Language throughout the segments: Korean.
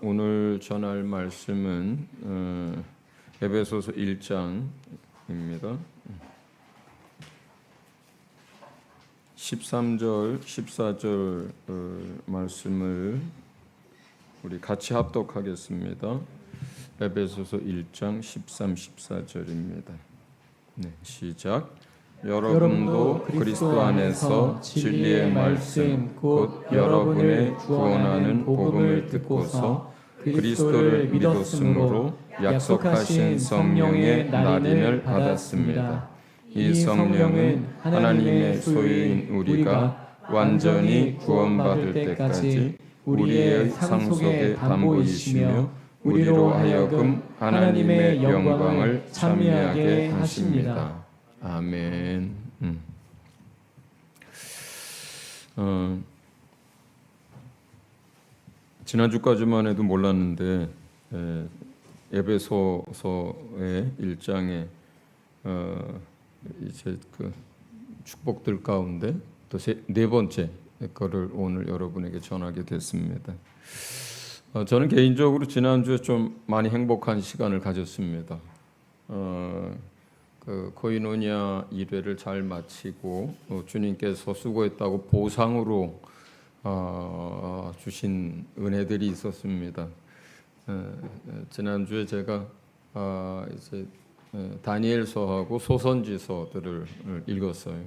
오늘 전할 말씀은 에베소서 1장입니다. 13절, 14절 말씀을 우리 같이 합독하겠습니다. 에베소서 1장 13, 14절입니다. 네, 시작. 여러분도 그리스도 안에서 진리의 말씀 곧 여러분의 구원하는 복음을 듣고서 그리스도를 믿었으므로 약속하신 성령의 날인을 받았습니다. 이 성령은 하나님의 소유인 우리가 완전히 구원받을 때까지 우리의 상속의 담보이시며 우리로 하여금 하나님의 영광을 찬미하게 하십니다. 아멘. 지난주까지만 해도 몰랐는데 에베소서의 1장에 이제 그 축복들 가운데 또 네 번째 거를 오늘 여러분에게 전하게 됐습니다. 저는 개인적으로 지난주에 좀 많이 행복한 시간을 가졌습니다. 그 코이노니아 1회를 잘 마치고 주님께서 수고했다고 보상으로 주신 은혜들이 있었습니다. 지난주에 제가 이제 다니엘서하고 소선지서들을 읽었어요.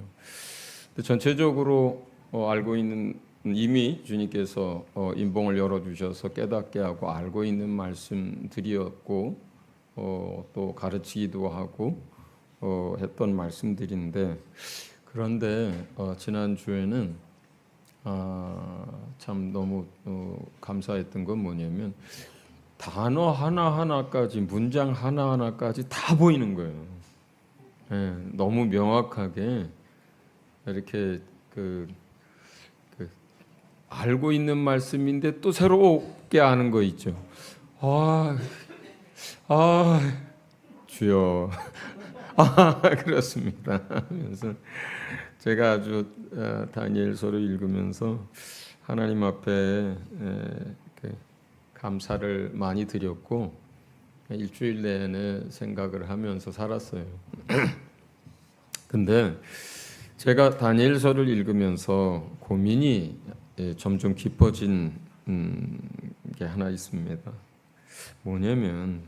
전체적으로 알고 있는 이미 주님께서 인봉을 열어주셔서 깨닫게 하고 알고 있는 말씀들이었고 또 가르치기도 하고 했던 말씀들인데, 그런데 지난주에는 참 너무 감사했던 건 뭐냐면 단어 하나하나까지, 문장 하나하나까지 다 보이는 거예요. 너무 명확하게 이렇게 알고 있는 말씀인데 또 새롭게 아는 거 있죠. 주여. 그렇습니다. 그래서 제가 아주 다니엘서를 읽으면서 하나님 앞에 감사를 많이 드렸고 일주일 내내 생각을 하면서 살았어요. 근데 제가 다니엘서를 읽으면서 고민이 점점 깊어진 게 하나 있습니다. 뭐냐면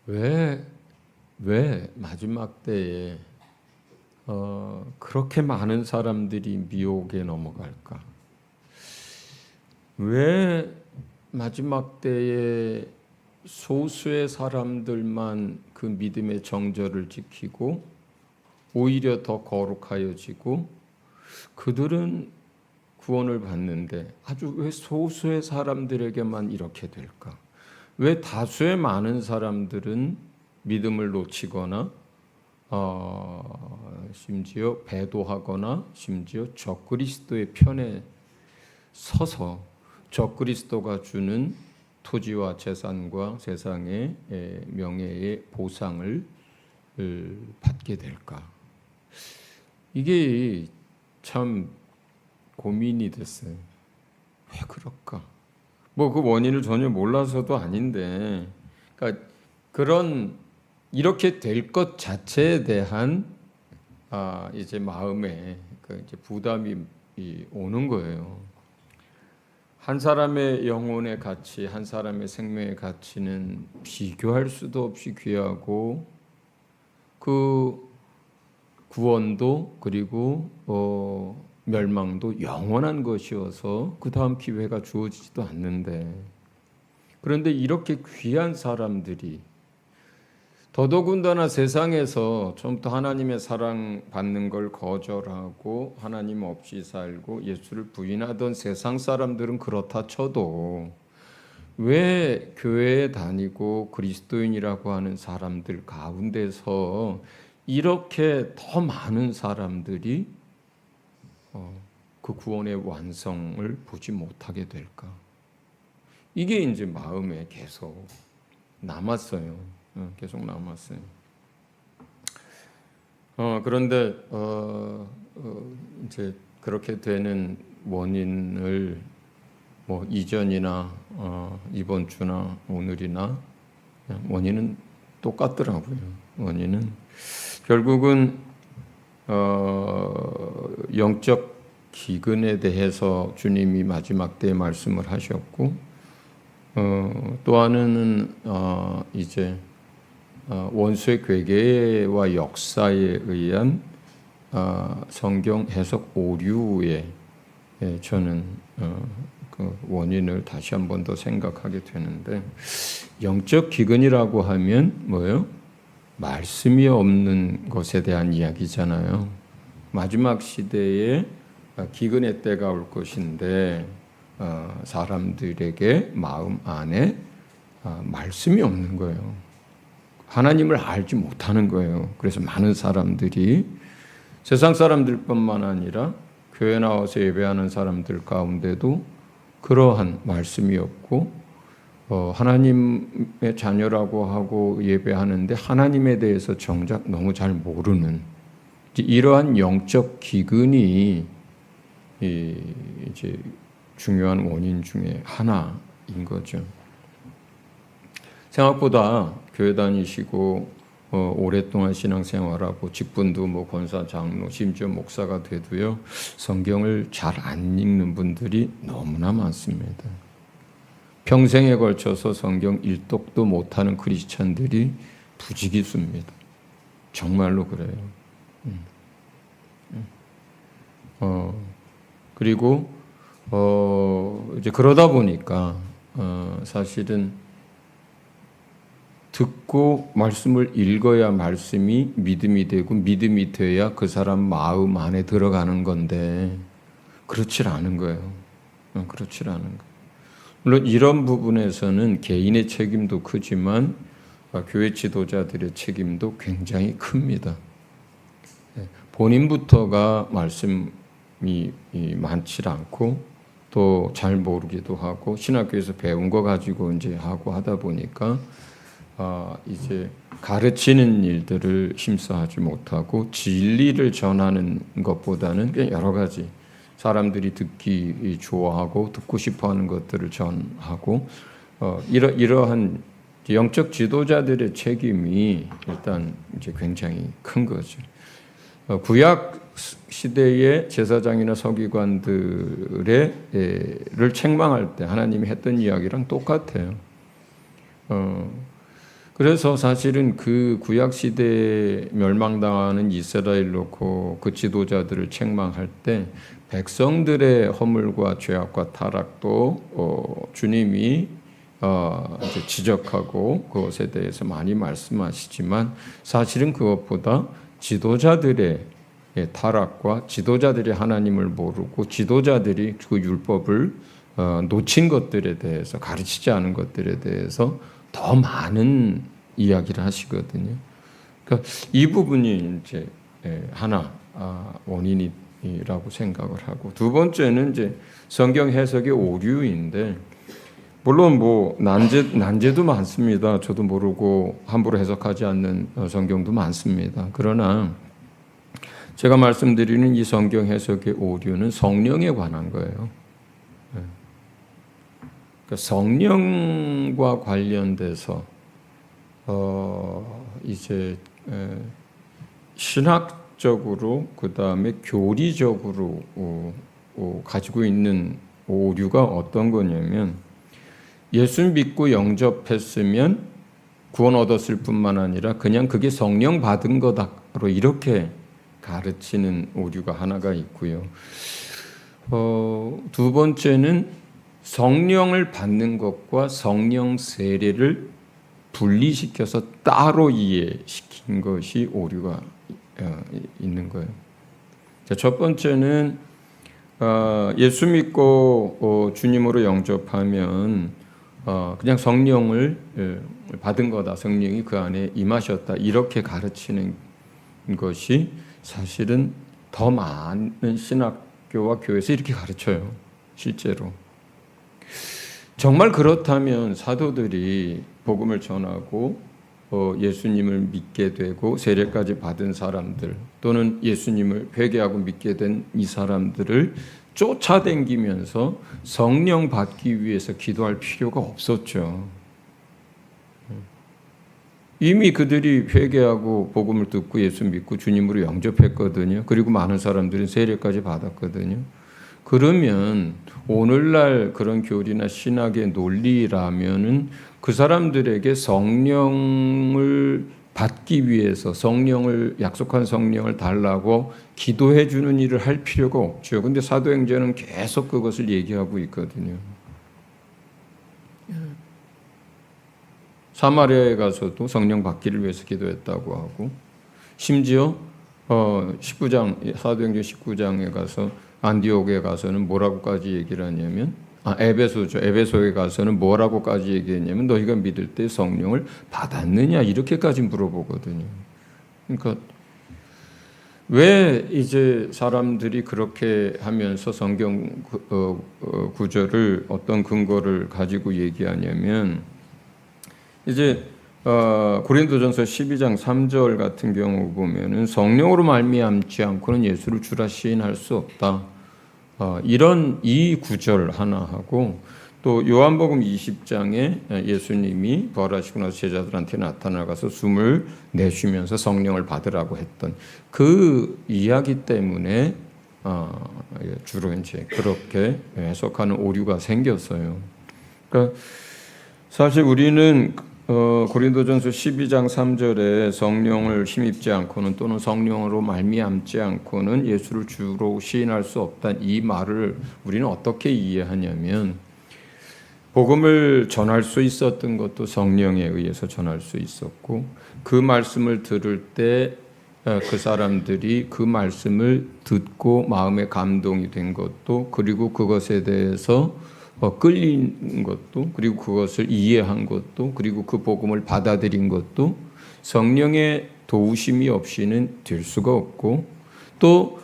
왜 마지막 때에 그렇게 많은 사람들이 미혹에 넘어갈까? 왜 마지막 때에 소수의 사람들만 그 믿음의 정절을 지키고 오히려 더 거룩하여지고 그들은 구원을 받는데 아주 왜 소수의 사람들에게만 이렇게 될까? 왜 다수의 많은 사람들은 믿음을 놓치거나 심지어 배도하거나 심지어 적그리스도의 편에 서서 적그리스도가 주는 토지와 재산과 세상의 명예의 보상을 받게 될까? 이게 참 고민이 됐어요. 왜 그럴까? 뭐 그 원인을 전혀 몰라서도 아닌데, 그러니까 이렇게 될 것 자체에 대한 이제 마음에 이제 부담이 오는 거예요. 한 사람의 영혼의 가치, 한 사람의 생명의 가치는 비교할 수도 없이 귀하고 그 구원도 그리고 멸망도 영원한 것이어서 그 다음 기회가 주어지지도 않는데, 그런데 이렇게 귀한 사람들이 더더군다나 세상에서 처음부터 하나님의 사랑 받는 걸 거절하고 하나님 없이 살고 예수를 부인하던 세상 사람들은 그렇다 쳐도 왜 교회에 다니고 그리스도인이라고 하는 사람들 가운데서 이렇게 더 많은 사람들이 그 구원의 완성을 보지 못하게 될까? 이게 이제 마음에 계속 남았어요. 계속 남았어요. 그런데 이제 그렇게 되는 원인을 뭐 이전이나 이번 주나 오늘이나 원인은 똑같더라고요. 원인은 결국은 영적 기근에 대해서 주님이 마지막 때에 말씀을 하셨고, 또 하나는 이제 원수의 괴계와 역사에 의한 성경 해석 오류에 저는 그 원인을 다시 한 번 더 생각하게 되는데, 영적 기근이라고 하면 뭐예요? 말씀이 없는 것에 대한 이야기잖아요. 마지막 시대에 기근의 때가 올 것인데 사람들에게 마음 안에 말씀이 없는 거예요. 하나님을 알지 못하는 거예요. 그래서 많은 사람들이 세상 사람들뿐만 아니라 교회 나와서 예배하는 사람들 가운데도 그러한 말씀이 없고 하나님의 자녀라고 하고 예배하는데 하나님에 대해서 정작 너무 잘 모르는 이러한 영적 기근이 이제 중요한 원인 중에 하나인 거죠. 생각보다 교회 다니시고 오랫동안 신앙생활하고 직분도 뭐 권사, 장로, 심지어 목사가 돼도요, 성경을 잘 안 읽는 분들이 너무나 많습니다. 평생에 걸쳐서 성경 일독도 못하는 크리스찬들이 부지기수입니다. 정말로 그래요. 그리고 이제 그러다 보니까 사실은 듣고 말씀을 읽어야 말씀이 믿음이 되고 믿음이 돼야 그 사람 마음 안에 들어가는 건데 그렇지 않은 거예요. 그렇지 않은 거예요. 물론 이런 부분에서는 개인의 책임도 크지만 교회 지도자들의 책임도 굉장히 큽니다. 본인부터가 말씀이 많지 않고 또 잘 모르기도 하고 신학교에서 배운 거 가지고 이제 하고 하다 보니까 이제 가르치는 일들을 힘써하지 못하고 진리를 전하는 것보다는 그냥 여러 가지 사람들이 듣기 좋아하고 듣고 싶어하는 것들을 전하고 이러한 영적 지도자들의 책임이 일단 이제 굉장히 큰 거죠. 구약 시대의 제사장이나 서기관들을 책망할 때 하나님이 했던 이야기랑 똑같아요. 그래서 사실은 그 구약 시대에 멸망당하는 이스라엘 놓고 그 지도자들을 책망할 때 백성들의 허물과 죄악과 타락도 주님이 이제 지적하고 그것에 대해서 많이 말씀하시지만 사실은 그것보다 지도자들의 타락과 지도자들이 하나님을 모르고 지도자들이 그 율법을 놓친 것들에 대해서 가르치지 않은 것들에 대해서 더 많은 이야기를 하시거든요. 그러니까 이 부분이 이제 하나 원인이라고 생각을 하고, 두 번째는 이제 성경 해석의 오류인데, 물론 뭐 난제도 많습니다. 저도 모르고 함부로 해석하지 않는 성경도 많습니다. 그러나 제가 말씀드리는 이 성경 해석의 오류는 성령에 관한 거예요. 그러니까 성령과 관련돼서 이제 신학적으로 그 다음에 교리적으로 가지고 있는 오류가 어떤 거냐면, 예수 믿고 영접했으면 구원 얻었을 뿐만 아니라 그냥 그게 성령 받은 거다로 이렇게 가르치는 오류가 하나가 있고요. 두 번째는 성령을 받는 것과 성령 세례를 분리시켜서 따로 이해시킨 것이 오류가 있는 거예요. 자, 첫 번째는 예수 믿고 주님으로 영접하면 그냥 성령을 받은 거다, 성령이 그 안에 임하셨다, 이렇게 가르치는 것이 사실은 더 많은 신학교와 교회에서 이렇게 가르쳐요. 실제로 정말 그렇다면 사도들이 복음을 전하고 예수님을 믿게 되고 세례까지 받은 사람들 또는 예수님을 회개하고 믿게 된 이 사람들을 쫓아다니면서 성령 받기 위해서 기도할 필요가 없었죠. 이미 그들이 회개하고 복음을 듣고 예수 믿고 주님으로 영접했거든요. 그리고 많은 사람들은 세례까지 받았거든요. 그러면 오늘날 그런 교리나 신학의 논리라면은 그 사람들에게 성령을 받기 위해서 약속한 성령을 달라고 기도해 주는 일을 할 필요가 없죠. 근데 사도행전은 계속 그것을 얘기하고 있거든요. 사마리아에 가서도 성령 받기를 위해서 기도했다고 하고, 심지어 19장 사도행전 19장에 가서 안디옥에 가서는 뭐라고까지 얘기를 하냐면 에베소죠. 에베소에 가서는 뭐라고까지 얘기했냐면 너희가 믿을 때 성령을 받았느냐 이렇게까지 물어보거든요. 그러니까 왜 이제 사람들이 그렇게 하면서 성경 구절을 어떤 근거를 가지고 얘기하냐면 이제 고린도전서 12장 3절 같은 경우 보면은 성령으로 말미암지 않고는 예수를 주라 시인할 수 없다. 이런 이 구절 하나하고 또 요한복음 20장에 예수님이 부활하시고 나서 제자들한테 나타나가서 숨을 내쉬면서 성령을 받으라고 했던 그 이야기 때문에 주로 이제 그렇게 해석하는 오류가 생겼어요. 그러니까 사실 우리는 고린도전서 12장 3절에 성령을 힘입지 않고는 또는 성령으로 말미암지 않고는 예수를 주로 시인할 수 없다는 이 말을 우리는 어떻게 이해하냐면 복음을 전할 수 있었던 것도 성령에 의해서 전할 수 있었고 그 말씀을 들을 때 그 사람들이 그 말씀을 듣고 마음에 감동이 된 것도 그리고 그것에 대해서 끌린 것도 그리고 그것을 이해한 것도 그리고 그 복음을 받아들인 것도 성령의 도우심이 없이는 될 수가 없고 또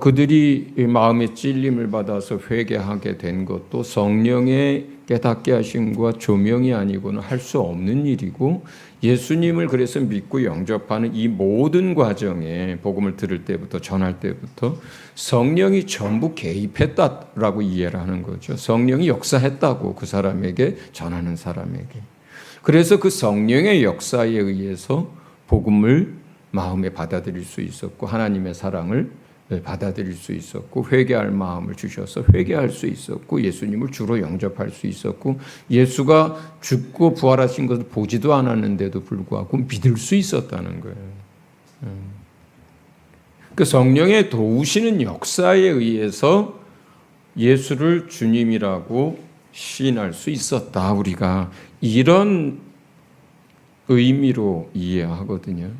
그들이 마음의 찔림을 받아서 회개하게 된 것도 성령의 깨닫게 하심과 조명이 아니고는 할 수 없는 일이고 예수님을 그래서 믿고 영접하는 이 모든 과정에 복음을 들을 때부터 전할 때부터 성령이 전부 개입했다라고 이해를 하는 거죠. 성령이 역사했다고 그 사람에게 전하는 사람에게. 그래서 그 성령의 역사에 의해서 복음을 마음에 받아들일 수 있었고 하나님의 사랑을 받아들일 수 있었고 회개할 마음을 주셔서 회개할 수 있었고 예수님을 주로 영접할 수 있었고 예수가 죽고 부활하신 것을 보지도 않았는데도 불구하고 믿을 수 있었다는 거예요. 그 성령의 도우시는 역사에 의해서 예수를 주님이라고 시인할 수 있었다. 우리가 이런 의미로 이해하거든요.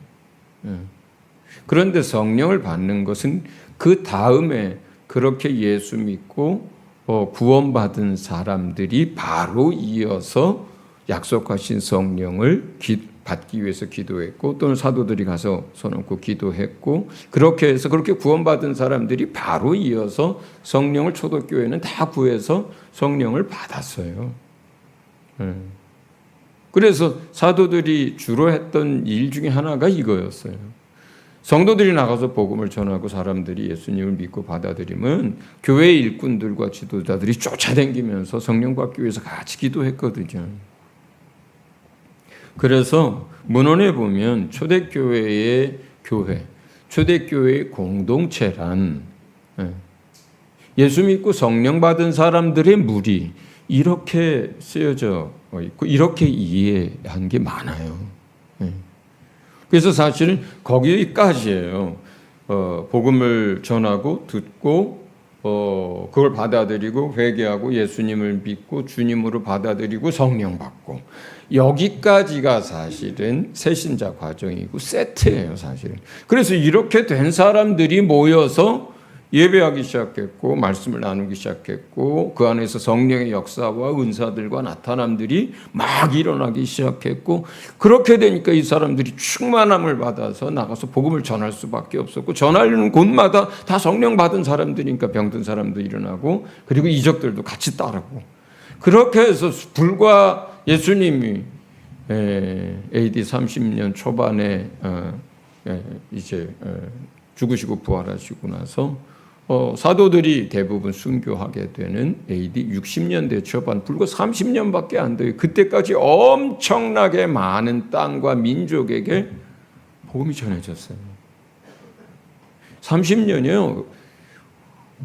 그런데 성령을 받는 것은 그 다음에 그렇게 예수 믿고 구원받은 사람들이 바로 이어서 약속하신 성령을 받기 위해서 기도했고 또는 사도들이 가서 손 얹고 기도했고 그렇게 해서 그렇게 구원받은 사람들이 바로 이어서 성령을 초대교회는 다 구해서 성령을 받았어요. 그래서 사도들이 주로 했던 일 중에 하나가 이거였어요. 성도들이 나가서 복음을 전하고 사람들이 예수님을 믿고 받아들이면 교회 일꾼들과 지도자들이 쫓아다니면서 성령 받기 위해서 같이 기도했거든요. 그래서 문헌에 보면 초대교회의 교회, 초대교회의 공동체란 예수 믿고 성령 받은 사람들의 무리 이렇게 쓰여져 있고 이렇게 이해한 게 많아요. 그래서 사실은 거기까지예요. 복음을 전하고 듣고 그걸 받아들이고 회개하고 예수님을 믿고 주님으로 받아들이고 성령 받고 여기까지가 사실은 새신자 과정이고 세트예요, 사실은. 그래서 이렇게 된 사람들이 모여서 예배하기 시작했고 말씀을 나누기 시작했고 그 안에서 성령의 역사와 은사들과 나타남들이 막 일어나기 시작했고 그렇게 되니까 이 사람들이 충만함을 받아서 나가서 복음을 전할 수밖에 없었고 전하려는 곳마다 다 성령 받은 사람들이니까 병든 사람도 일어나고 그리고 이적들도 같이 따르고 그렇게 해서 불과 예수님이 AD 30년 초반에 이제 죽으시고 부활하시고 나서 사도들이 대부분 순교하게 되는 AD 60년대 초반, 불과 30년밖에 안 돼요. 그때까지 엄청나게 많은 땅과 민족에게 복음이 전해졌어요. 30년이요.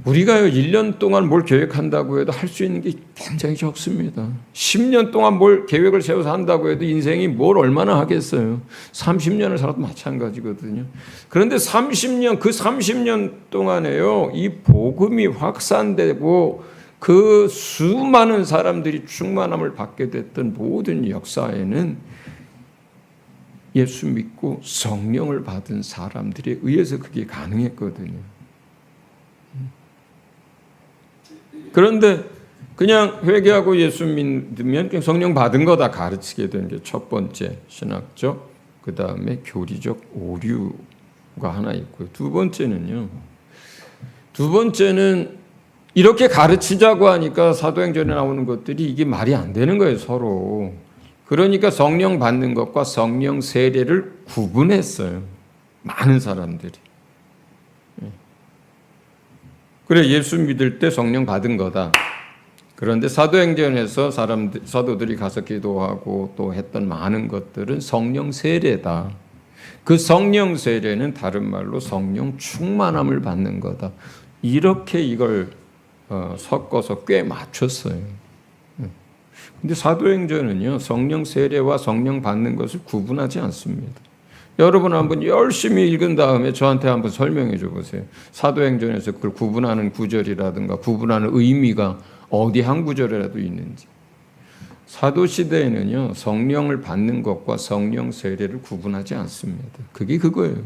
우리가요 1년 동안 뭘 계획한다고 해도 할 수 있는 게 굉장히 적습니다. 10년 동안 뭘 계획을 세워서 한다고 해도 인생이 뭘 얼마나 하겠어요. 30년을 살아도 마찬가지거든요. 그런데 30년 동안에요 이 복음이 확산되고 그 수많은 사람들이 충만함을 받게 됐던 모든 역사에는 예수 믿고 성령을 받은 사람들에 의해서 그게 가능했거든요. 그런데 그냥 회개하고 예수 믿으면 그냥 성령 받은 거다 가르치게 되는 게 첫 번째 신학적, 그 다음에 교리적 오류가 하나 있고요. 두 번째는 이렇게 가르치자고 하니까 사도행전에 나오는 것들이 이게 말이 안 되는 거예요, 서로. 그러니까 성령 받는 것과 성령 세례를 구분했어요. 많은 사람들이. 그래, 예수 믿을 때 성령 받은 거다. 그런데 사도행전에서 사도들이 가서 기도하고 또 했던 많은 것들은 성령 세례다. 그 성령 세례는 다른 말로 성령 충만함을 받는 거다. 이렇게 이걸 섞어서 꽤 맞췄어요. 근데 사도행전은요, 성령 세례와 성령 받는 것을 구분하지 않습니다. 여러분 한번 열심히 읽은 다음에 저한테 한번 설명해 줘 보세요. 사도행전에서 그걸 구분하는 구절이라든가 구분하는 의미가 어디 한 구절이라도 있는지. 사도시대에는요, 성령을 받는 것과 성령 세례를 구분하지 않습니다. 그게 그거예요.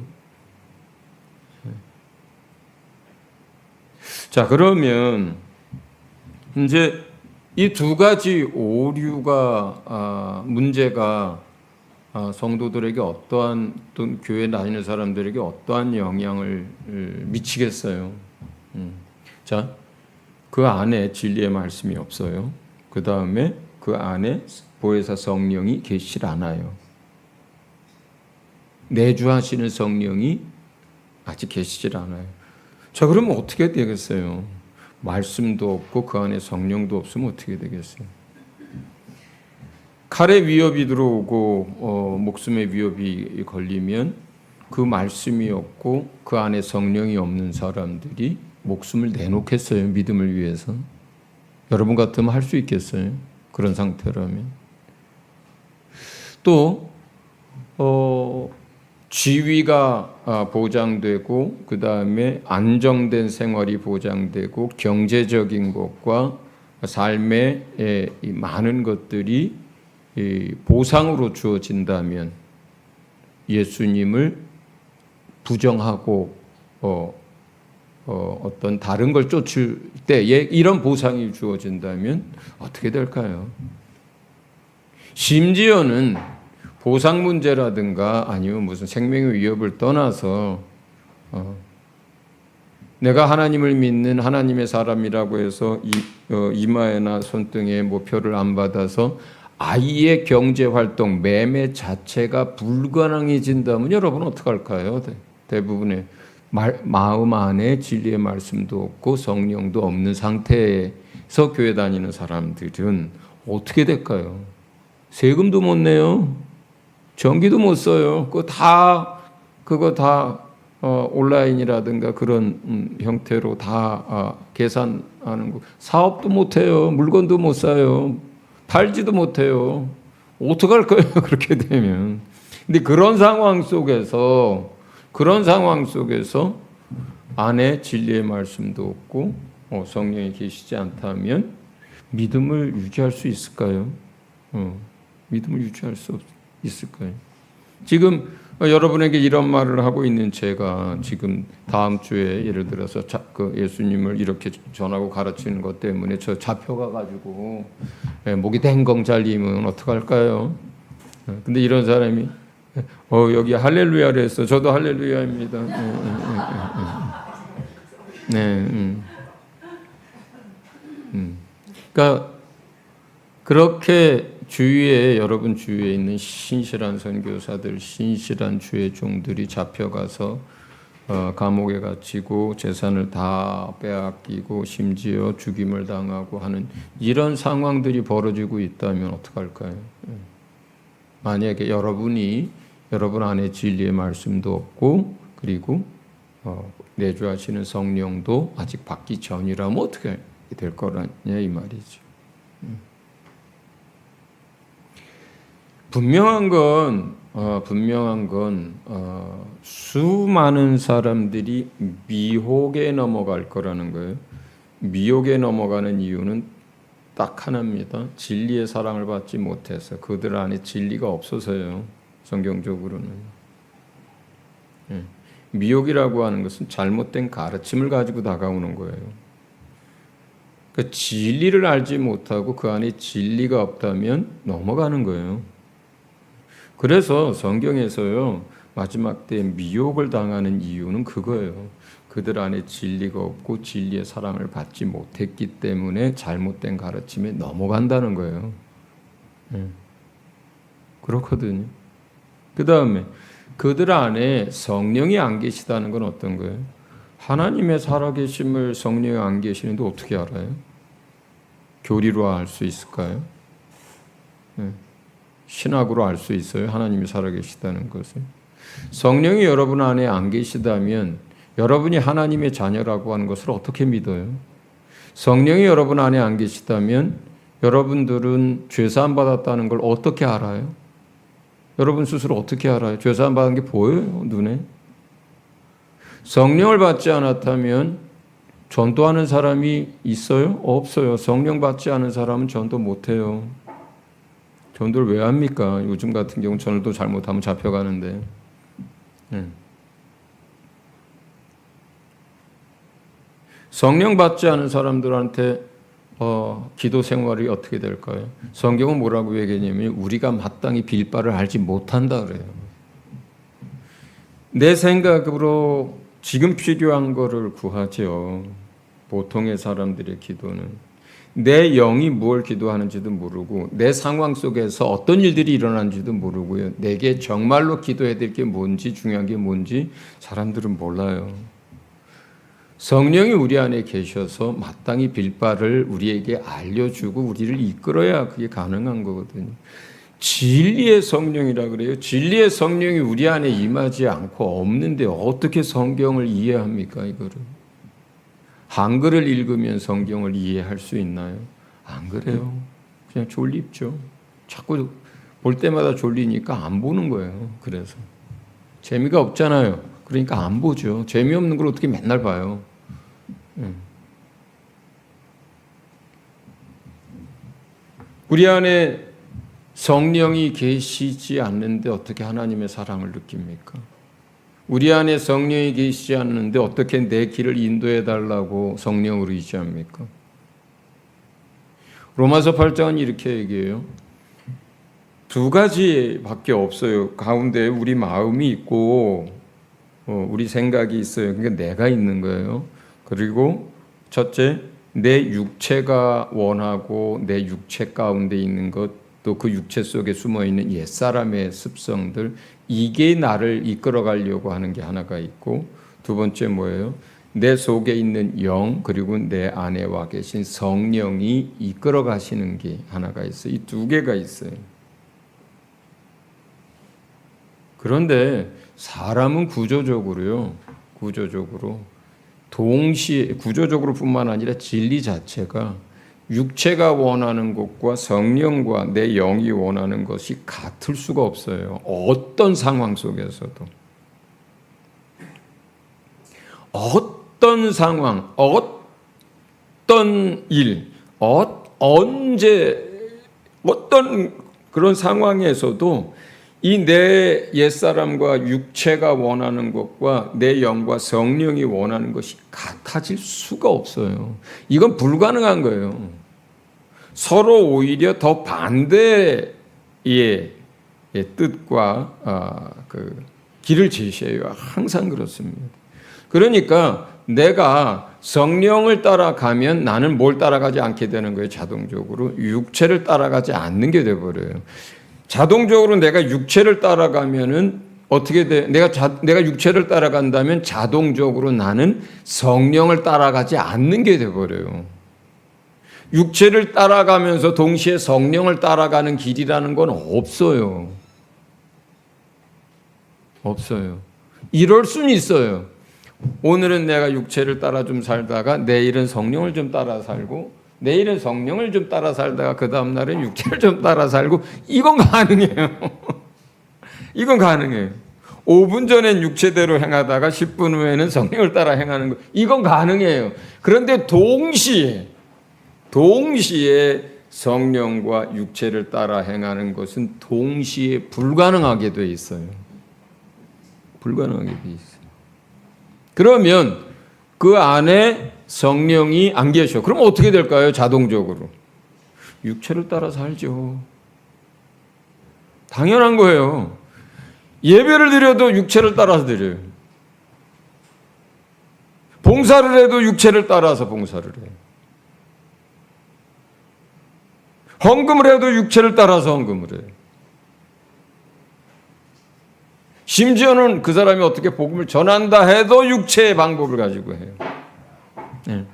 자, 그러면 이제 이 두 가지 오류가 문제가 성도들에게 어떠한, 또 교회 다니는 사람들에게 어떠한 영향을 미치겠어요. 자, 그 안에 진리의 말씀이 없어요. 그 다음에 그 안에 보혜사 성령이 계시질 않아요. 내주하시는 성령이 아직 계시질 않아요. 자, 그러면 어떻게 되겠어요? 말씀도 없고 그 안에 성령도 없으면 어떻게 되겠어요? 칼의 위협이 들어오고 목숨의 위협이 걸리면 그 말씀이 없고 그 안에 성령이 없는 사람들이 목숨을 내놓겠어요? 믿음을 위해서? 여러분 같으면 할 수 있겠어요? 그런 상태라면. 또 지위가 보장되고 그 다음에 안정된 생활이 보장되고 경제적인 것과 삶의 많은 것들이 보상으로 주어진다면 예수님을 부정하고 어떤 다른 걸 쫓을 때에 이런 보상이 주어진다면 어떻게 될까요? 심지어는 보상 문제라든가 아니면 무슨 생명의 위협을 떠나서 내가 하나님을 믿는 하나님의 사람이라고 해서 이마에나 손등에 뭐 표를 안 받아서 아이의 경제활동, 매매 자체가 불가능해진다면 여러분 어떡할까요? 대부분의 마음 안에 진리의 말씀도 없고 성령도 없는 상태에서 교회 다니는 사람들은 어떻게 될까요? 세금도 못 내요. 전기도 못 써요. 그거 다 온라인이라든가 그런 형태로 다 계산하는 거. 사업도 못 해요. 물건도 못 사요. 팔지도 못해요. 어떡할 거예요, 그렇게 되면. 근데 그런 상황 속에서 안에 진리의 말씀도 없고 성령이 계시지 않다면 믿음을 유지할 수 있을까요? 믿음을 유지할 수 있을까요? 지금 여러분에게 이런 말을 하고 있는 제가 지금 다음 주에 예를 들어서 그 예수님을 이렇게 전하고 가르치는 것 때문에 저 잡혀가 가지고 목이 댕공 잘리면 어떡할까요? 근데 이런 사람이 여기 할렐루야를 했어. 저도 할렐루야입니다. 그러니까 그렇게 여러분 주위에 있는 신실한 선교사들, 신실한 주의 종들이 잡혀가서 감옥에 갇히고 재산을 다 빼앗기고 심지어 죽임을 당하고 하는 이런 상황들이 벌어지고 있다면 어떡할까요? 만약에 여러분 안에 진리의 말씀도 없고 그리고 내주하시는 성령도 아직 받기 전이라면 어떻게 될 거라냐 이 말이죠. 분명한 건 수많은 사람들이 미혹에 넘어갈 거라는 거예요. 미혹에 넘어가는 이유는 딱 하나입니다. 진리의 사랑을 받지 못해서 그들 안에 진리가 없어서요. 성경적으로는. 미혹이라고 하는 것은 잘못된 가르침을 가지고 다가오는 거예요. 그러니까 진리를 알지 못하고 그 안에 진리가 없다면 넘어가는 거예요. 그래서 성경에서요, 마지막 때 미혹을 당하는 이유는 그거예요. 그들 안에 진리가 없고 진리의 사랑을 받지 못했기 때문에 잘못된 가르침에 넘어간다는 거예요. 그렇거든요. 그 다음에 그들 안에 성령이 안 계시다는 건 어떤 거예요? 하나님의 살아계심을 성령이 안 계시는데 어떻게 알아요? 교리로 알 수 있을까요? 신학으로 알 수 있어요? 하나님이 살아계시다는 것을. 성령이 여러분 안에 안 계시다면 여러분이 하나님의 자녀라고 하는 것을 어떻게 믿어요? 성령이 여러분 안에 안 계시다면 여러분들은 죄사함 받았다는 걸 어떻게 알아요? 여러분 스스로 어떻게 알아요? 죄사함 받은 게 보여요? 눈에? 성령을 받지 않았다면 전도하는 사람이 있어요? 없어요. 성령 받지 않은 사람은 전도 못해요. 전도를 왜 합니까? 요즘 같은 경우 전도 잘못하면 잡혀가는데. 성령 받지 않은 사람들한테 기도 생활이 어떻게 될까요? 성경은 뭐라고 얘기했냐면 우리가 마땅히 빌 바를 알지 못한다 그래요. 내 생각으로 지금 필요한 거를 구하죠. 보통의 사람들의 기도는. 내 영이 무엇을 기도하는지도 모르고 내 상황 속에서 어떤 일들이 일어나는지도 모르고요. 내게 정말로 기도해야 될 게 뭔지 중요한 게 뭔지 사람들은 몰라요. 성령이 우리 안에 계셔서 마땅히 빌 바를 우리에게 알려주고 우리를 이끌어야 그게 가능한 거거든요. 진리의 성령이라 그래요. 진리의 성령이 우리 안에 임하지 않고 없는데 어떻게 성경을 이해합니까? 이거를. 한글을 읽으면 성경을 이해할 수 있나요? 안 그래요. 그냥 졸립죠. 자꾸 볼 때마다 졸리니까 안 보는 거예요. 그래서 재미가 없잖아요. 그러니까 안 보죠. 재미없는 걸 어떻게 맨날 봐요. 우리 안에 성령이 계시지 않는데 어떻게 하나님의 사랑을 느낍니까? 우리 안에 성령이 계시지 않는데 어떻게 내 길을 인도해 달라고 성령을 의지합니까? 로마서 8장은 이렇게 얘기해요. 두 가지밖에 없어요. 가운데 우리 마음이 있고 우리 생각이 있어요. 그러니까 내가 있는 거예요. 그리고 첫째, 내 육체가 원하고 내 육체 가운데 있는 것, 또 그 육체 속에 숨어있는 옛사람의 습성들, 이게 나를 이끌어 가려고 하는 게 하나가 있고, 두 번째 뭐예요? 내 속에 있는 영, 그리고 내 안에 와 계신 성령이 이끌어 가시는 게 하나가 있어요. 이 두 개가 있어요. 그런데 사람은 구조적으로 동시에 구조적으로 뿐만 아니라 진리 자체가 육체가 원하는 것과 성령과 내 영이 원하는 것이 같을 수가 없어요. 어떤 상황 속에서도. 어떤 상황, 어떤 일, 언제, 어떤 그런 상황에서도 이 내 옛사람과 육체가 원하는 것과 내 영과 성령이 원하는 것이 같아질 수가 없어요. 이건 불가능한 거예요. 서로 오히려 더 반대의 뜻과 그 길을 제시해요. 항상 그렇습니다. 그러니까 내가 성령을 따라가면 나는 뭘 따라가지 않게 되는 거예요. 자동적으로 육체를 따라가지 않는 게 돼버려요. 자동적으로 내가 육체를 따라가면은 어떻게 돼? 내가 육체를 따라간다면 자동적으로 나는 성령을 따라가지 않는 게 돼버려요. 육체를 따라가면서 동시에 성령을 따라가는 길이라는 건 없어요. 없어요. 이럴 수는 있어요. 오늘은 내가 육체를 따라 좀 살다가 내일은 성령을 좀 따라 살고 내일은 성령을 좀 따라 살다가 그 다음 날은 육체를 좀 따라 살고 이건 가능해요. 이건 가능해요. 5분 전엔 육체대로 행하다가 10분 후에는 성령을 따라 행하는 거 이건 가능해요. 그런데 동시에 성령과 육체를 따라 행하는 것은 동시에 불가능하게 돼 있어요. 불가능하게 돼 있어요. 그러면 그 안에 성령이 안 계셔. 그럼 어떻게 될까요? 자동적으로. 육체를 따라 살죠. 당연한 거예요. 예배를 드려도 육체를 따라서 드려요. 봉사를 해도 육체를 따라서 봉사를 해요. 헌금을 해도 육체를 따라서 헌금을 해요. 심지어는 그 사람이 어떻게 복음을 전한다 해도 육체의 방법을 가지고 해요. 네.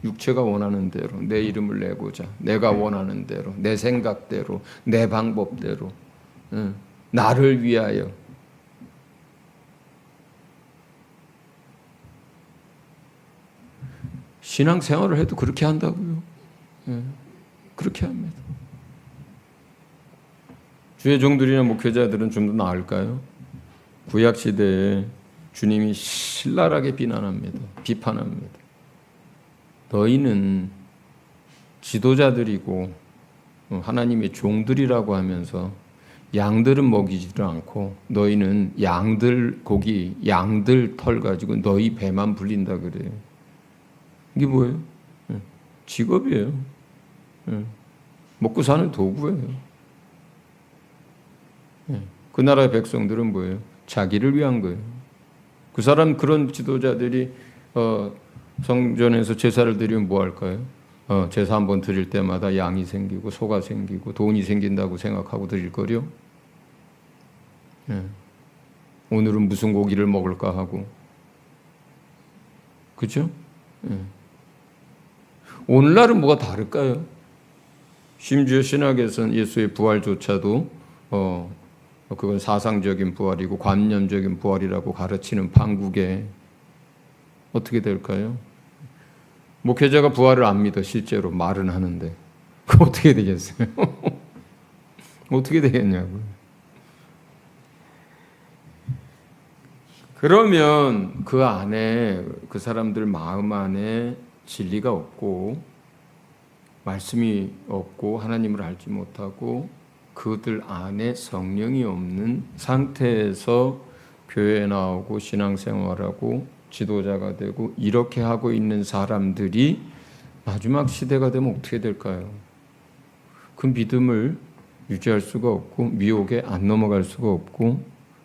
육체가 원하는 대로 내 이름을 내고자 내가 원하는 대로 내 생각대로 내 방법대로 나를 위하여 신앙생활을 해도 그렇게 한다고요. 그렇게 합니다. 주의 종들이나 목회자들은 좀 더 나을까요? 구약시대에 주님이 신랄하게 비판합니다. 너희는 지도자들이고 하나님의 종들이라고 하면서 양들은 먹이지도 않고 너희는 양들 고기, 양들 털 가지고 너희 배만 불린다 그래요. 이게 뭐예요? 직업이에요. 먹고 사는 도구예요. 그 나라의 백성들은 뭐예요? 자기를 위한 거예요. 그 사람 그런 지도자들이 성전에서 제사를 드리면 뭐 할까요? 제사 한번 드릴 때마다 양이 생기고 소가 생기고 돈이 생긴다고 생각하고 드릴 거요? 오늘은 무슨 고기를 먹을까 하고. 그죠? 오늘날은 뭐가 다를까요? 심지어 신학에서는 예수의 부활조차도 그건 사상적인 부활이고 관념적인 부활이라고 가르치는 판국에 어떻게 될까요? 목회자가 부활을 안 믿어 실제로 말은 하는데 그 어떻게 되겠어요? 어떻게 되겠냐고요. 그러면 그 안에 그 사람들 마음 안에 진리가 없고 말씀이 없고 하나님을 알지 못하고 그들 안에 성령이 없는 상태에서 교회에 나오고 신앙생활하고 지도자가 되고 이렇게 하고 있는 사람들이 마지막 시대가 되면 어떻게 될까요? 그 믿음을 유지할 수가 없고 미혹에 안 넘어갈 수가 없고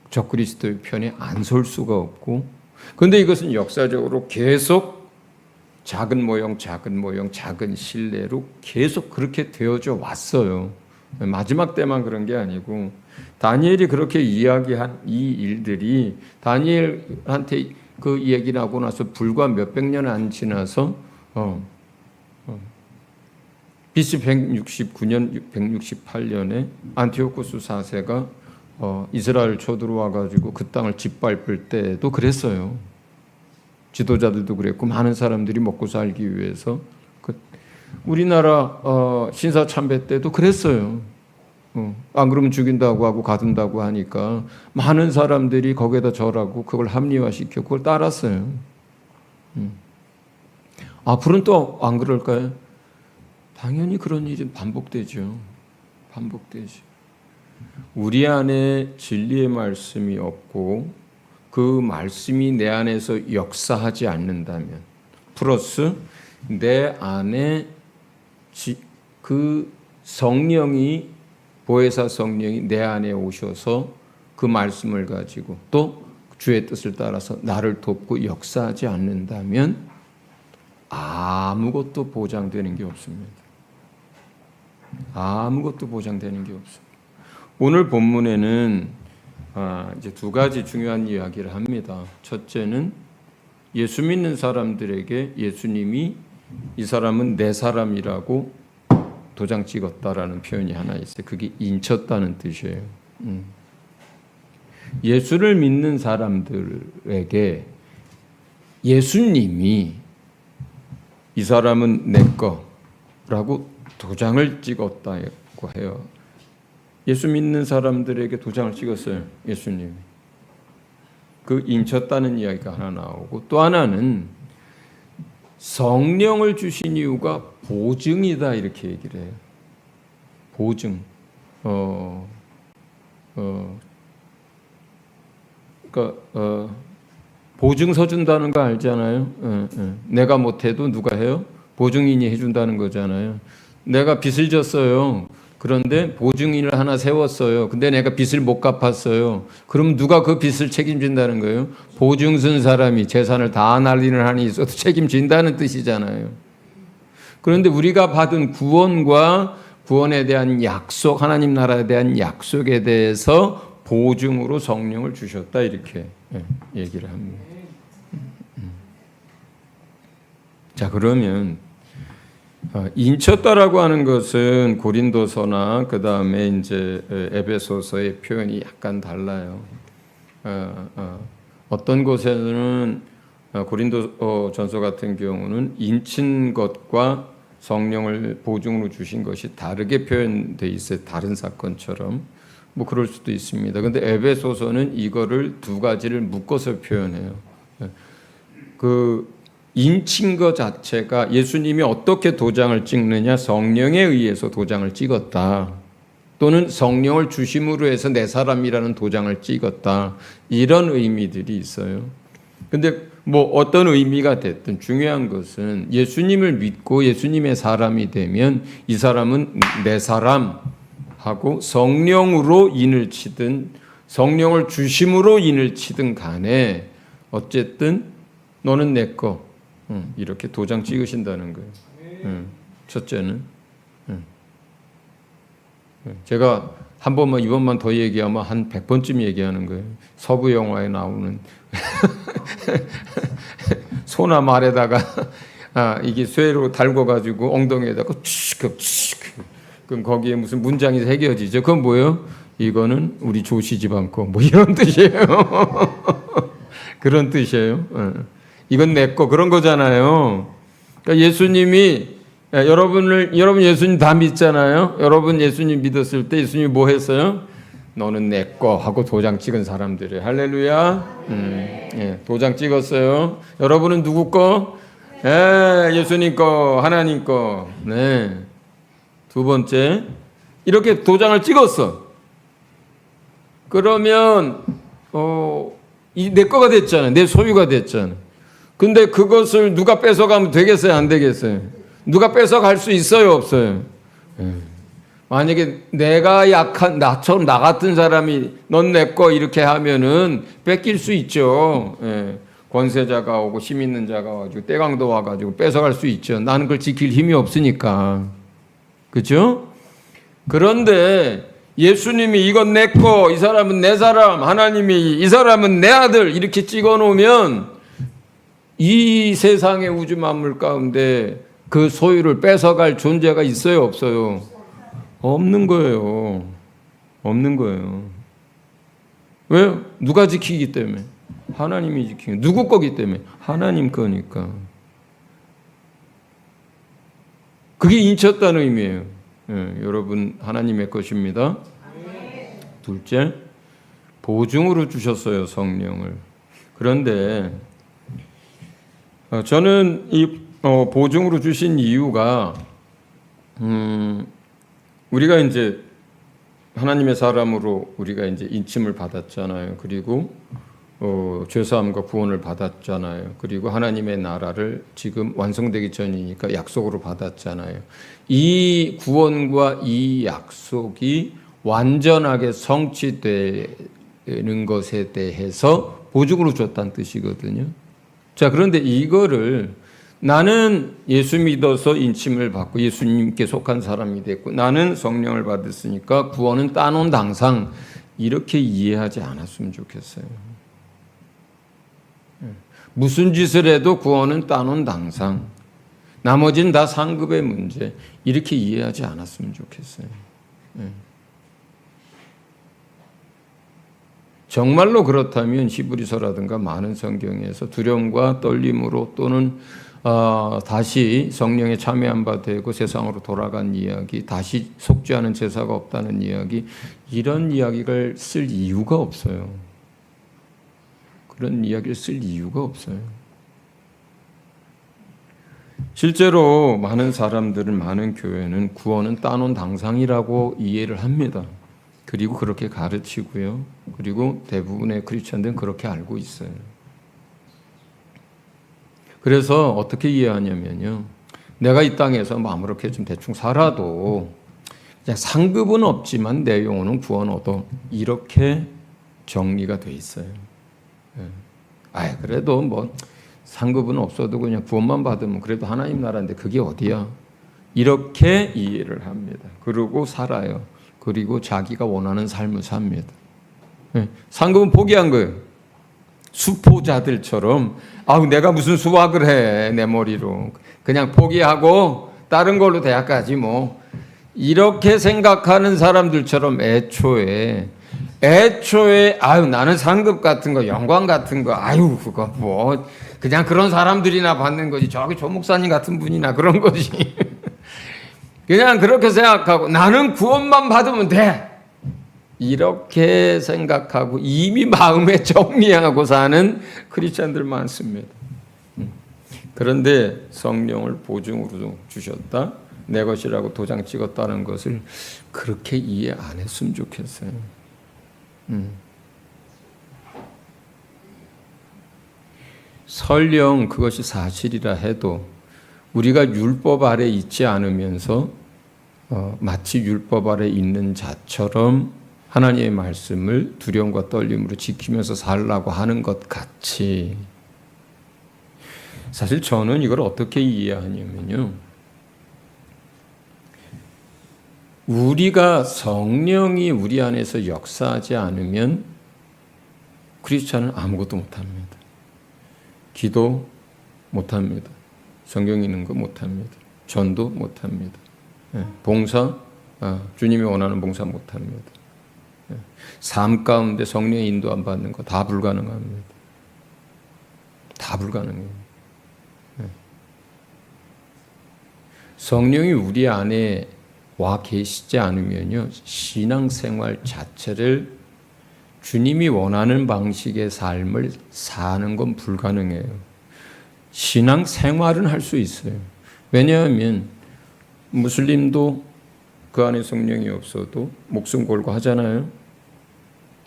적그리스도의 편에 안 설 수가 없고 그런데 이것은 역사적으로 계속 작은 모형, 작은 신뢰로 계속 그렇게 되어져 왔어요. 마지막 때만 그런 게 아니고 다니엘이 그렇게 이야기한 이 일들이 다니엘한테 그 얘기를 하고 나서 불과 몇백 년 안 지나서 BC 169년, 168년에 안티오코스 4세가 이스라엘 쳐들어와 가지고 그 땅을 짓밟을 때도 그랬어요. 지도자들도 그랬고 많은 사람들이 먹고 살기 위해서 우리나라 신사참배 때도 그랬어요. 안 그러면 죽인다고 하고 가둔다고 하니까 많은 사람들이 거기에다 절하고 그걸 합리화시켜 그걸 따랐어요. 앞으로는 또 안 그럴까요? 당연히 그런 일이 반복되죠. 우리 안에 진리의 말씀이 없고 그 말씀이 내 안에서 역사하지 않는다면 플러스 내 안에 그 성령이 보혜사 성령이 내 안에 오셔서 그 말씀을 가지고 또 주의 뜻을 따라서 나를 돕고 역사하지 않는다면 아무것도 보장되는 게 없습니다. 아무것도 보장되는 게 없어요. 오늘 본문에는 이제 두 가지 중요한 이야기를 합니다. 첫째는 예수 믿는 사람들에게 예수님이 이 사람은 내 사람이라고 도장 찍었다라는 표현이 하나 있어요. 그게 인쳤다는 뜻이에요. 예수를 믿는 사람들에게 예수님이 이 사람은 내 거라고 도장을 찍었다고 해요. 예수 믿는 사람들에게 도장을 찍었어요. 예수님이. 그 인쳤다는 이야기가 하나 나오고, 또 하나는 성령을 주신 이유가 보증이다 이렇게 얘기를 해요. 보증. 그러니까 보증서 준다는 거 알잖아요. 내가 못해도 누가 해요? 보증인이 해준다는 거잖아요. 내가 빚을 졌어요. 그런데 보증인을 하나 세웠어요. 근데 내가 빚을 못 갚았어요. 그럼 누가 그 빚을 책임진다는 거예요? 보증 쓴 사람이 재산을 다 날리는 한이 있어도 책임진다는 뜻이잖아요. 그런데 우리가 받은 구원과 구원에 대한 약속, 하나님 나라에 대한 약속에 대해서 보증으로 성령을 주셨다 이렇게 얘기를 합니다. 자, 그러면 인쳤다라고 하는 것은 고린도서나 그 다음에 이제 에베소서의 표현이 약간 달라요. 어떤 곳에는 고린도 전서 같은 경우는 인친 것과 성령을 보증으로 주신 것이 다르게 표현돼 있어요. 다른 사건처럼. 뭐 그럴 수도 있습니다. 근데 에베소서는 이거를 두 가지를 묶어서 표현해요. 그 인친 것 자체가 예수님이 어떻게 도장을 찍느냐, 성령에 의해서 도장을 찍었다. 또는 성령을 주심으로 해서 내 사람이라는 도장을 찍었다. 이런 의미들이 있어요. 근데 뭐 어떤 의미가 됐든 중요한 것은 예수님을 믿고 예수님의 사람이 되면 이 사람은 내 사람 하고 성령으로 인을 치든 성령을 주심으로 인을 치든 간에 어쨌든 너는 내 거. 이렇게 도장 찍으신다는 거예요. 첫째는 제가 한 번만 이번만 더 얘기하면 한 100번쯤 얘기하는 거예요. 서부 영화에 나오는 소나 말에다가 이게 쇠로 달궈가지고 엉덩이에다가 그럼 거기에 무슨 문장이 새겨지죠. 그건 뭐예요? 이거는 우리 조씨 집안 거 뭐 이런 뜻이에요. 그런 뜻이에요. 이건 내 거 그런 거잖아요. 그러니까 예수님이 여러분 예수님 다 믿잖아요. 여러분 예수님 믿었을 때 예수님이 뭐 했어요? 너는 내 거 하고 도장 찍은 사람들이에요. 할렐루야. 예, 도장 찍었어요. 여러분은 누구 거? 예수님 거, 하나님 거. 네. 두 번째, 이렇게 도장을 찍었어. 그러면 내 거가 됐잖아요. 내 소유가 됐잖아요. 근데 그것을 누가 뺏어가면 되겠어요? 안 되겠어요? 누가 뺏어갈 수 있어요? 없어요? 만약에 내가 약한, 나처럼 나 같은 사람이 넌 내 거 이렇게 하면은 뺏길 수 있죠. 권세자가 오고 힘 있는 자가 와가지고 떼강도 와가지고 뺏어갈 수 있죠. 나는 그걸 지킬 힘이 없으니까. 그죠? 그런데 예수님이 이건 내 거, 이 사람은 내 사람, 하나님이 이 사람은 내 아들 이렇게 찍어 놓으면 이 세상의 우주 만물 가운데 그 소유를 뺏어갈 존재가 있어요, 없어요? 없는 거예요. 없는 거예요. 왜요? 누가 지키기 때문에? 하나님이 지키기. 누구 거기 때문에? 하나님 거니까. 그게 인쳤다는 의미예요. 여러분 하나님의 것입니다. 둘째, 보증으로 주셨어요, 성령을. 그런데 저는 이 보증으로 주신 이유가 우리가 이제 하나님의 사람으로 우리가 이제 인침을 받았잖아요. 그리고 죄사함과 구원을 받았잖아요. 그리고 하나님의 나라를 지금 완성되기 전이니까 약속으로 받았잖아요. 이 구원과 이 약속이 완전하게 성취되는 것에 대해서 보증으로 줬다는 뜻이거든요. 자, 그런데 이거를 나는 예수 믿어서 인침을 받고 예수님께 속한 사람이 됐고 나는 성령을 받았으니까 구원은 따놓은 당상, 이렇게 이해하지 않았으면 좋겠어요. 무슨 짓을 해도 구원은 따놓은 당상, 나머지는 다 상급의 문제, 이렇게 이해하지 않았으면 좋겠어요. 정말로 그렇다면 히브리서라든가 많은 성경에서 두려움과 떨림으로 또는 다시 성령에 참여한 바 되고 세상으로 돌아간 이야기, 다시 속죄하는 제사가 없다는 이야기, 이런 이야기를 쓸 이유가 없어요. 그런 이야기를 쓸 이유가 없어요. 실제로 많은 사람들은, 많은 교회는 구원은 따놓은 당상이라고 이해를 합니다. 그리고 그렇게 가르치고요. 그리고 대부분의 크리스천들은 그렇게 알고 있어요. 그래서 어떻게 이해하냐면요. 내가 이 땅에서 뭐 아무렇게 좀 대충 살아도 그냥 상급은 없지만 내 영혼은 구원 얻어. 이렇게 정리가 돼 있어요. 그래도 뭐 상급은 없어도 그냥 구원만 받으면 그래도 하나님 나라인데 그게 어디야? 이렇게 이해를 합니다. 그러고 살아요. 그리고 자기가 원하는 삶을 삽니다. 상급은 포기한 거예요. 수포자들처럼 내가 무슨 수학을 해, 내 머리로. 그냥 포기하고 다른 걸로 대학 가지 뭐. 이렇게 생각하는 사람들처럼 애초에 나는 상급 같은 거, 영광 같은 거, 그거 뭐 그냥 그런 사람들이나 받는 거지. 저기 조 목사님 같은 분이나 그런 거지. 그냥 그렇게 생각하고 나는 구원만 받으면 돼. 이렇게 생각하고 이미 마음에 정리하고 사는 크리스천들 많습니다. 그런데 성령을 보증으로 주셨다, 내 것이라고 도장 찍었다는 것을 그렇게 이해 안 했으면 좋겠어요. 설령 그것이 사실이라 해도 우리가 율법 아래 있지 않으면서 마치 율법 아래 있는 자처럼 하나님의 말씀을 두려움과 떨림으로 지키면서 살라고 하는 것 같이, 사실 저는 이걸 어떻게 이해하냐면요. 우리가 성령이 우리 안에서 역사하지 않으면 크리스찬은 아무것도 못합니다. 기도 못합니다. 성경 읽는 거 못합니다. 전도 못합니다. 봉사, 주님이 원하는 봉사 못합니다. 삶 가운데 성령의 인도 안 받는 거 다 불가능합니다. 다 불가능해요. 성령이 우리 안에 와 계시지 않으면요, 신앙생활 자체를 주님이 원하는 방식의 삶을 사는 건 불가능해요. 신앙생활은 할 수 있어요. 왜냐하면 무슬림도 그 안에 성령이 없어도 목숨 걸고 하잖아요.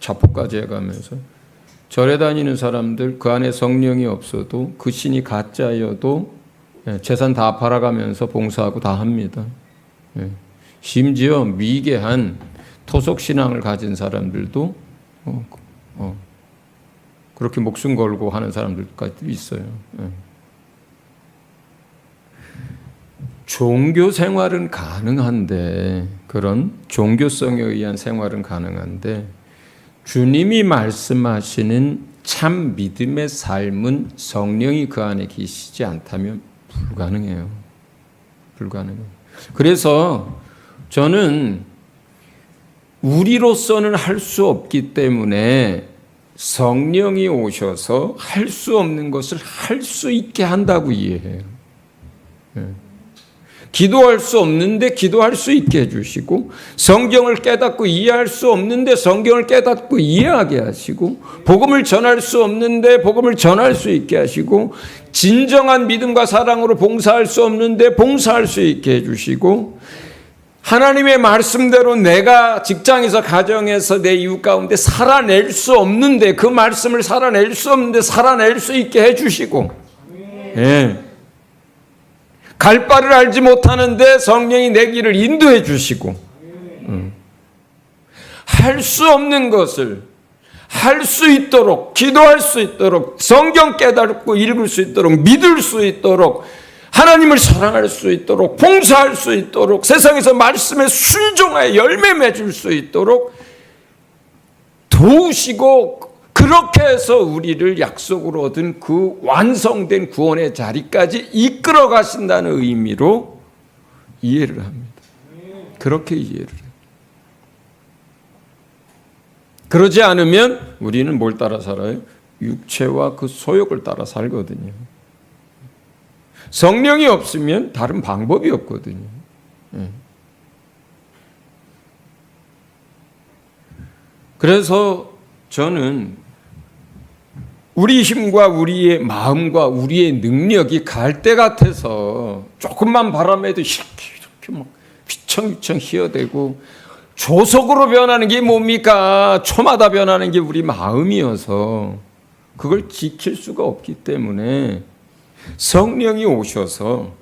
자포까지 해가면서. 절에 다니는 사람들 그 안에 성령이 없어도 그 신이 가짜여도 재산 다 팔아가면서 봉사하고 다 합니다. 심지어 미개한 토속신앙을 가진 사람들도 그렇게 목숨 걸고 하는 사람들까지 있어요. 종교 생활은 가능한데, 그런 종교성에 의한 생활은 가능한데, 주님이 말씀하시는 참 믿음의 삶은 성령이 그 안에 계시지 않다면 불가능해요. 불가능해요. 그래서 저는 우리로서는 할 수 없기 때문에 성령이 오셔서 할 수 없는 것을 할 수 있게 한다고 이해해요. 기도할 수 없는데 기도할 수 있게 해주시고, 성경을 깨닫고 이해할 수 없는데 성경을 깨닫고 이해하게 하시고, 복음을 전할 수 없는데 복음을 전할 수 있게 하시고, 진정한 믿음과 사랑으로 봉사할 수 없는데 봉사할 수 있게 해주시고, 하나님의 말씀대로 내가 직장에서 가정에서 내 이웃 가운데 살아낼 수 없는데, 그 말씀을 살아낼 수 없는데 살아낼 수 있게 해주시고, 갈 바를 알지 못하는데 성령이 내 길을 인도해 주시고, 할 수 없는 것을 할 수 있도록, 기도할 수 있도록, 성경 깨닫고 읽을 수 있도록, 믿을 수 있도록, 하나님을 사랑할 수 있도록, 봉사할 수 있도록, 세상에서 말씀에 순종하여 열매 맺을 수 있도록 도우시고, 그렇게 해서 우리를 약속으로 얻은 그 완성된 구원의 자리까지 이끌어 가신다는 의미로 이해를 합니다. 그렇게 이해를 해요. 그러지 않으면 우리는 뭘 따라 살아요? 육체와 그 소욕을 따라 살거든요. 성령이 없으면 다른 방법이 없거든요. 그래서 저는 우리 힘과 우리의 마음과 우리의 능력이 갈 때 같아서 조금만 바람에도 이렇게 막 휘청휘청 희어대고, 조속으로 변하는 게 뭡니까? 초마다 변하는 게 우리 마음이어서 그걸 지킬 수가 없기 때문에 성령이 오셔서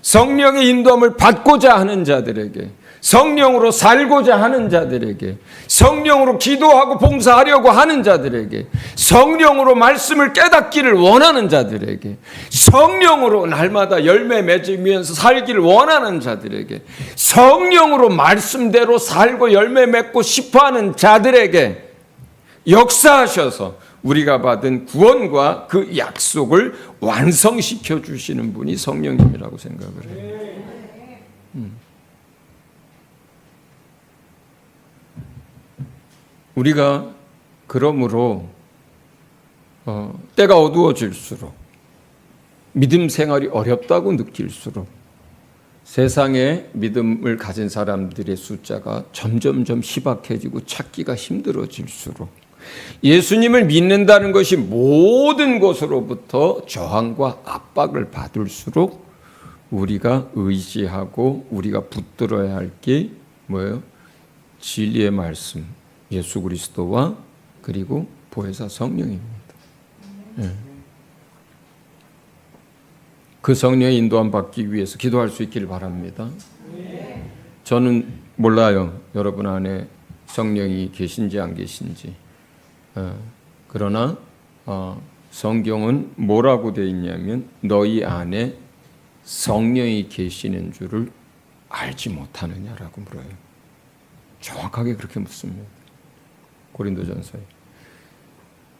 성령의 인도함을 받고자 하는 자들에게, 성령으로 살고자 하는 자들에게, 성령으로 기도하고 봉사하려고 하는 자들에게, 성령으로 말씀을 깨닫기를 원하는 자들에게, 성령으로 날마다 열매 맺으면서 살기를 원하는 자들에게, 성령으로 말씀대로 살고 열매 맺고 싶어하는 자들에게 역사하셔서 우리가 받은 구원과 그 약속을 완성시켜 주시는 분이 성령님이라고 생각을 해요. 우리가 그러므로 때가 어두워질수록, 믿음 생활이 어렵다고 느낄수록, 세상에 믿음을 가진 사람들의 숫자가 점점점 희박해지고 찾기가 힘들어질수록, 예수님을 믿는다는 것이 모든 곳으로부터 저항과 압박을 받을수록 우리가 의지하고 우리가 붙들어야 할 게 뭐예요? 진리의 말씀, 예수 그리스도와 그리고 보혜사 성령입니다. 그 성령의 인도함 받기 위해서 기도할 수 있기를 바랍니다. 저는 몰라요, 여러분 안에 성령이 계신지 안 계신지. 그러나 성경은 뭐라고 되어 있냐면 너희 안에 성령이 계시는 줄을 알지 못하느냐라고 물어요. 정확하게 그렇게 묻습니다. 고린도전서에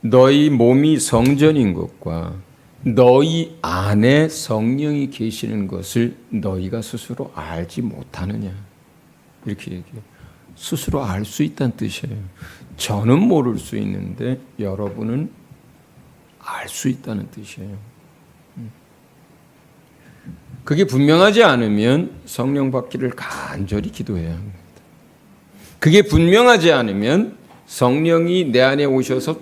너희 몸이 성전인 것과 너희 안에 성령이 계시는 것을 너희가 스스로 알지 못하느냐, 이렇게 얘기해요. 스스로 알 수 있다는 뜻이에요. 저는 모를 수 있는데 여러분은 알 수 있다는 뜻이에요. 그게 분명하지 않으면 성령 받기를 간절히 기도해야 합니다. 그게 분명하지 않으면 성령이 내 안에 오셔서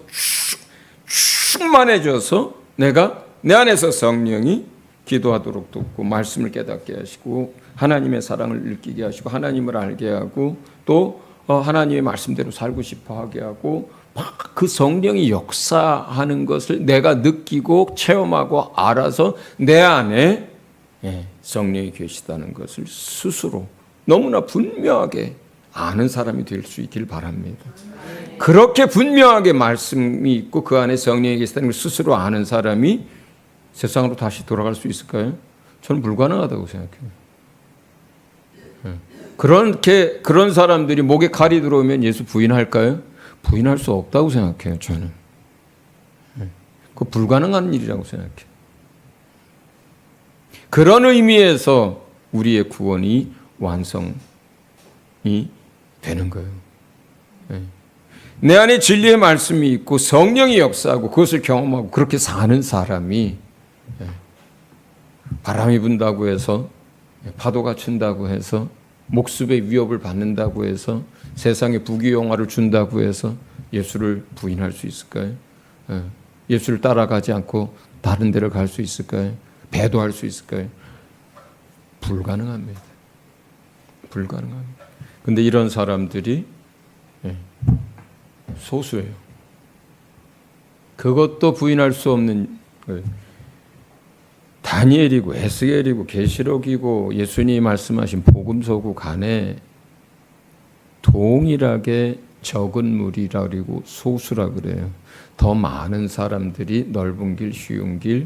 충만해져서 내가 내 안에서 성령이 기도하도록 돕고 말씀을 깨닫게 하시고 하나님의 사랑을 느끼게 하시고 하나님을 알게 하고 또 하나님의 말씀대로 살고 싶어 하게 하고 막 그 성령이 역사하는 것을 내가 느끼고 체험하고 알아서 내 안에 성령이 계시다는 것을 스스로 너무나 분명하게 아는 사람이 될 수 있길 바랍니다. 그렇게 분명하게 말씀이 있고 그 안에 성령이 계시다는 걸 스스로 아는 사람이 세상으로 다시 돌아갈 수 있을까요? 저는 불가능하다고 생각해요. 그런 사람들이 목에 칼이 들어오면 예수 부인할까요? 부인할 수 없다고 생각해요. 저는 그 불가능한 일이라고 생각해요. 그런 의미에서 우리의 구원이 완성이 되는 거예요. 내 안에 진리의 말씀이 있고 성령이 역사하고 그것을 경험하고 그렇게 사는 사람이 바람이 분다고 해서 파도가 친다고 해서 목숨의 위협을 받는다고 해서 세상에 부귀영화를 준다고 해서 예수를 부인할 수 있을까요? 예수를 따라가지 않고 다른 데를 갈 수 있을까요? 배도할 수 있을까요? 불가능합니다. 불가능합니다. 근데 이런 사람들이 소수예요. 그것도 부인할 수 없는 거예요. 다니엘이고 에스겔이고 계시록이고 예수님이 말씀하신 복음서고 간에 동일하게 적은 무리라 그리고 소수라 그래요. 더 많은 사람들이 넓은 길, 쉬운 길로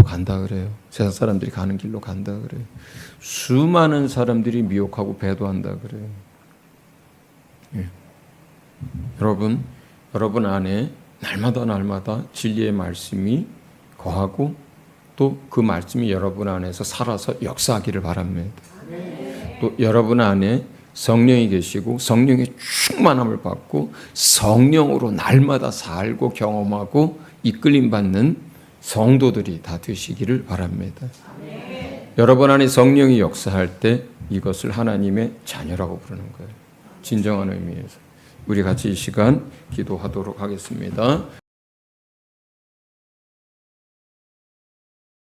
간다 그래요. 세상 사람들이 가는 길로 간다 그래요. 수많은 사람들이 미혹하고 배도한다 그래요. 여러분 안에 날마다 진리의 말씀이 거하고 또 그 말씀이 여러분 안에서 살아서 역사하기를 바랍니다. 또 여러분 안에 성령이 계시고 성령의 충만함을 받고 성령으로 날마다 살고 경험하고 이끌림 받는 성도들이 다 되시기를 바랍니다. 여러분 안에 성령이 역사할 때 이것을 하나님의 자녀라고 부르는 거예요. 진정한 의미에서. 우리 같이 이 시간 기도하도록 하겠습니다.